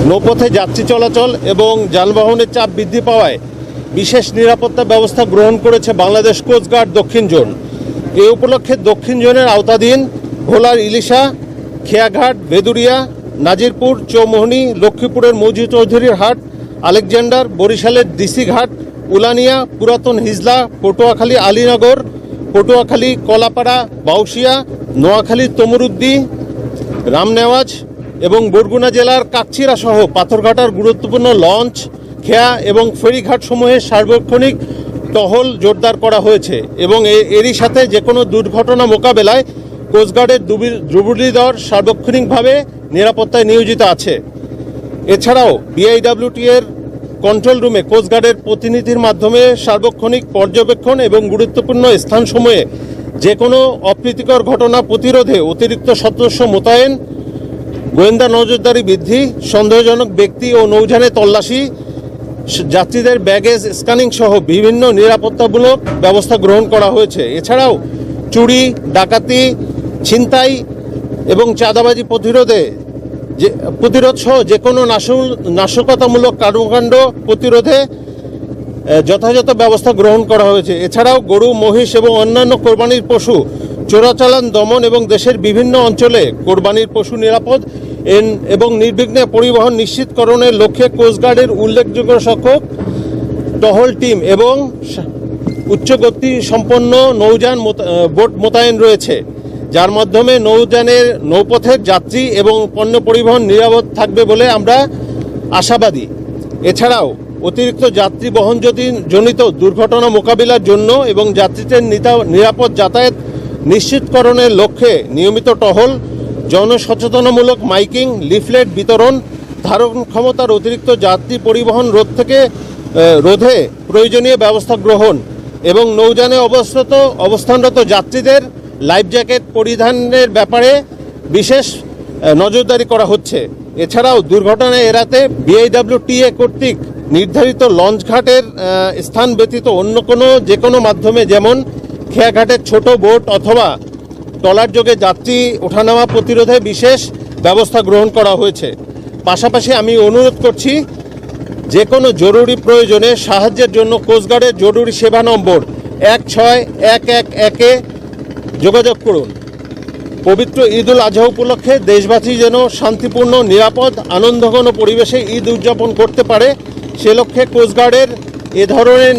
নৌপথে যাত্রী চলাচল এবং যানবাহনের চাপ বৃদ্ধি পাওয়ায় বিশেষ নিরাপত্তা ব্যবস্থা গ্রহণ করেছে বাংলাদেশ কোস্টগার্ড দক্ষিণ জোন। এ উপলক্ষে দক্ষিণ জোনের আওতাধীন ভোলার ইলিশা, খেয়াঘাট, বেদুরিয়া, নাজিরপুর, চৌমোহনী, লক্ষ্মীপুরের মৌজি চৌধুরীর হাট, আলেকজান্ডার, বরিশালের ডিসি ঘাট, উলানিয়া, পুরাতন হিজলা, পটুয়াখালী আলীনগর, পটুয়াখালী কলাপাড়া, বাউশিয়া, নোয়াখালী তমরুদ্দি, রামনেওয়াজ এবং বরগুনা জেলার কাকচিরা সহ পাথরঘাটার গুরুত্বপূর্ণ লঞ্চ, খেয়া এবং ফেরিঘাট সমূহের সার্বক্ষণিক টহল জোরদার করা হয়েছে এবং এরই সাথে যে কোনো দুর্ঘটনা মোকাবেলায় কোস্টগার্ডের ডুবুরিদল সার্বক্ষণিকভাবে নিরাপত্তায় নিয়োজিত আছে। এছাড়াও বিআইডব্লিউটি এর কন্ট্রোল রুমে কোস্টগার্ডের প্রতিনিধির মাধ্যমে সার্বক্ষণিক পর্যবেক্ষণ এবং গুরুত্বপূর্ণ স্থানসমূহে যে কোনো অপ্রীতিকর ঘটনা প্রতিরোধে অতিরিক্ত সদস্য মোতায়েন, গোয়েন্দা নজরদারি বৃদ্ধি, সন্দেহজনক ব্যক্তি ও নৌযানে তল্লাশি, যাত্রীদের ব্যাগেজ স্ক্যানিং সহ বিভিন্ন নিরাপত্তামূলক ব্যবস্থা গ্রহণ করা হয়েছে। এছাড়াও চুরি, ডাকাতি, ছিনতাই এবং চাঁদাবাজি প্রতিরোধ সহ যে কোনো নাশকতামূলক কর্মকাণ্ড প্রতিরোধে যথাযথ ব্যবস্থা গ্রহণ করা হয়েছে। এছাড়াও গরু, মহিষ এবং অন্যান্য কোরবানির পশু চোরাচালান দমন এবং দেশের বিভিন্ন অঞ্চলে কোরবানির পশু নিরাপদ এবং নির্বিঘ্নে পরিবহন নিশ্চিতকরণের লক্ষ্যে কোস্টগার্ডের উল্লেখযোগ্য সংখ্যক টহল টিম এবং উচ্চগতি সম্পন্ন নৌযান বোট মোতায়েন রয়েছে, যার মাধ্যমে নৌপথের যাত্রী এবং পণ্য পরিবহন নিরাপদ থাকবে বলে আমরা আশাবাদী। এছাড়াও অতিরিক্ত যাত্রী বহনজনিত দুর্ঘটনা মোকাবিলার জন্য এবং যাত্রীদের নিরাপদ যাতায়াত নিশ্চিতকরণের লক্ষ্যে নিয়মিত টহল, জনসচেতনামূলক মাইকিং, লিফলেট বিতরণ, ধারণ ক্ষমতার অতিরিক্ত যাত্রী পরিবহন রোধে প্রয়োজনীয় ব্যবস্থা গ্রহণ এবং নৌযানে অবস্থানরত যাত্রীদের লাইফ জ্যাকেট পরিধানের ব্যাপারে বিশেষ নজরদারি করা হচ্ছে। এছাড়াও দুর্ঘটনা এড়াতে বিআইডব্লিউটিএ কর্তৃক নির্ধারিত লঞ্চ ঘাটের স্থান ব্যতীত অন্য যে কোনো মাধ্যমে, যেমন খেয়াঘাটের ছোট বোট অথবা ট্রলার যোগে যাত্রী ওঠানামা প্রতিরোধে বিশেষ ব্যবস্থা গ্রহণ করা হয়েছে। পাশাপাশি আমি অনুরোধ করছি, যে কোনো জরুরি প্রয়োজনে সাহায্যের জন্য কোস্টগার্ডের জরুরি সেবা নম্বর 16111-এ যোগাযোগ করুন। পবিত্র ঈদ উল আজহা উপলক্ষে দেশবাসী যেন শান্তিপূর্ণ, নিরাপদ, আনন্দঘন পরিবেশে ঈদ উদযাপন করতে পারে, সে লক্ষ্যে কোস্টগার্ডের এ ধরনের